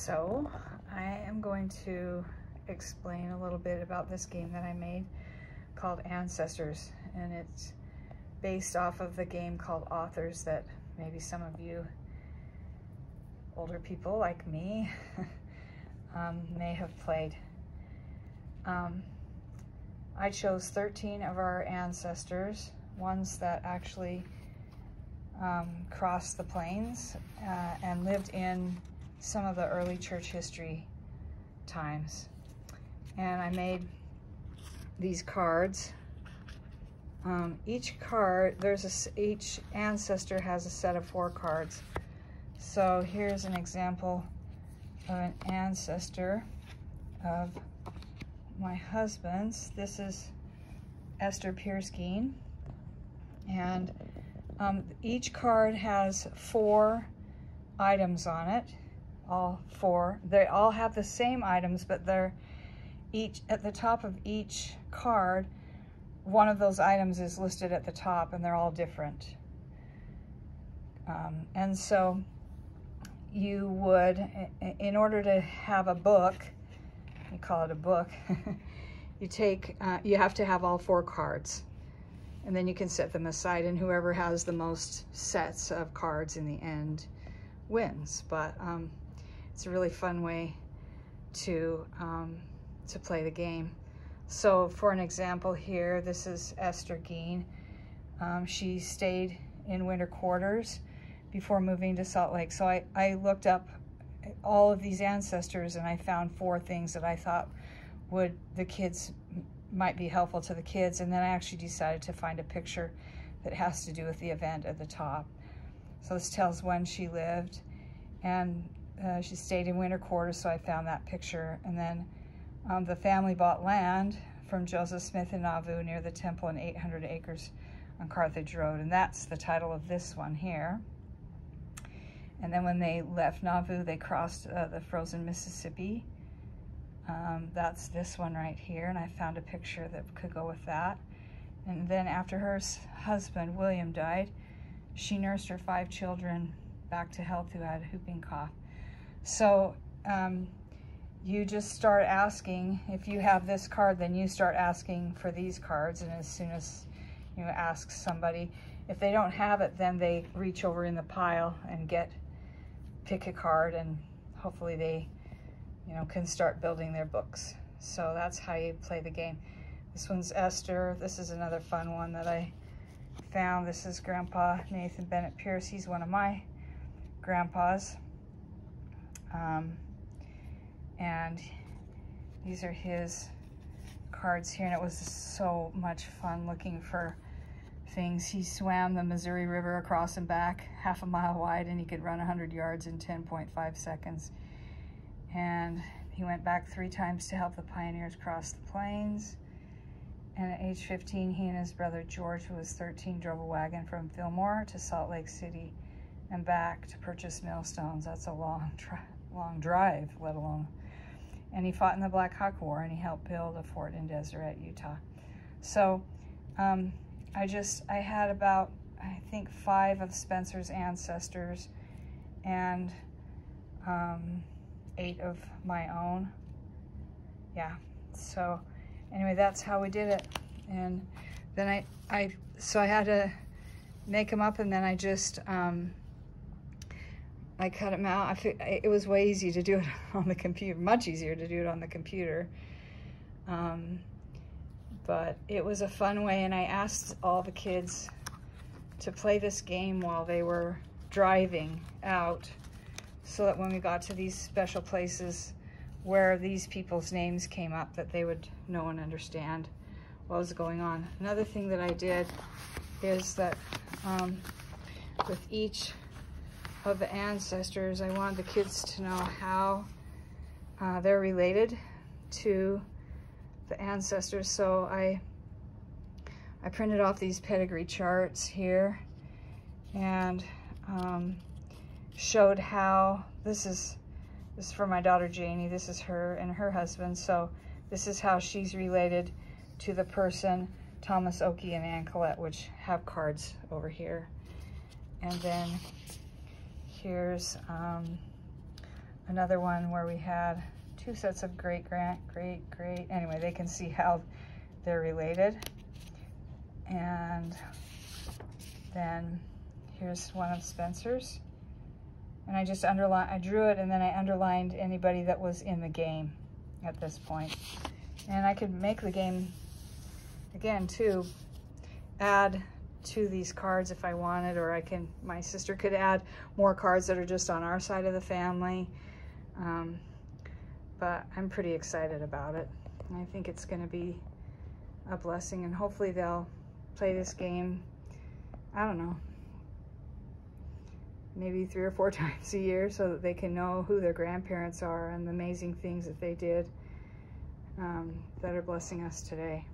So I am going to explain a little bit about this game that I made called Ancestors, and it's based off of the game called Authors that maybe some of you older people like me may have played. I chose 13 of our ancestors, ones that actually crossed the plains and lived in some of the early church history times. And I made these cards. Each ancestor has a set of 4 cards. So here's an example of an ancestor of my husband's. This is Esther Pierce-Geen, and each card has 4 items on it. All 4. They all have the same items, but they're each at the top of each card. One of those items is listed at the top, and they're all different. And so you would, in order to have a book, you call it a book, you have to have all 4 cards, and then you can set them aside, and whoever has the most sets of cards in the end wins. But it's a really fun way to play the game. So for an example here, this is Esther Geen. She stayed in winter quarters before moving to Salt Lake. So I looked up all of these ancestors, and I found 4 things that I thought might be helpful to the kids. And then I actually decided to find a picture that has to do with the event at the top. So this tells when she lived, and she stayed in winter quarters, so I found that picture. And then the family bought land from Joseph Smith in Nauvoo near the temple and 800 acres on Carthage Road, and that's the title of this one here. And then when they left Nauvoo, they crossed the frozen Mississippi. That's this one right here, and I found a picture that could go with that. And then after her husband, William, died, she nursed her 5 children back to health who had whooping cough. So you just start asking. If you have this card, then you start asking for these cards, and as soon as you ask somebody, if they don't have it, then they reach over in the pile and pick a card, and hopefully they can start building their books. So that's how you play the game. This one's Esther. This is another fun one that I found. This is Grandpa Nathan Bennett Pierce. He's one of my grandpas. And these are his cards here, and it was so much fun looking for things. He swam the Missouri River across and back, half a mile wide, and he could run 100 yards in 10.5 seconds. And he went back 3 times to help the pioneers cross the plains. And at age 15, he and his brother George, who was 13, drove a wagon from Fillmore to Salt Lake City and back to purchase millstones. That's a long drive, let alone. And he fought in the Black Hawk War, and he helped build a fort in Deseret, Utah. So I had about, I think, 5 of Spencer's ancestors and 8 of my own. Yeah, so anyway, that's how we did it. And then I had to make them up, and then I just I cut them out. It was way easy to do it on the computer, much easier to do it on the computer. But it was a fun way, and I asked all the kids to play this game while they were driving out, so that when we got to these special places where these people's names came up, that they would know and understand what was going on. Another thing that I did is that with each of the ancestors, I wanted the kids to know how they're related to the ancestors. So I printed off these pedigree charts here, and showed how this is for my daughter Janie. This is her and her husband. So this is how she's related to the person Thomas Oakey and Ann Collette, which have cards over here. And then here's another one where we had 2 sets of great. Anyway, they can see how they're related. And then here's one of Spencer's. And I just I drew it, and then I underlined anybody that was in the game at this point. And I could make the game, again, too, add to these cards if I wanted, or my sister could add more cards that are just on our side of the family. But I'm pretty excited about it. And I think it's going to be a blessing, and hopefully they'll play this game, I don't know, maybe 3 or 4 times a year, so that they can know who their grandparents are and the amazing things that they did that are blessing us today.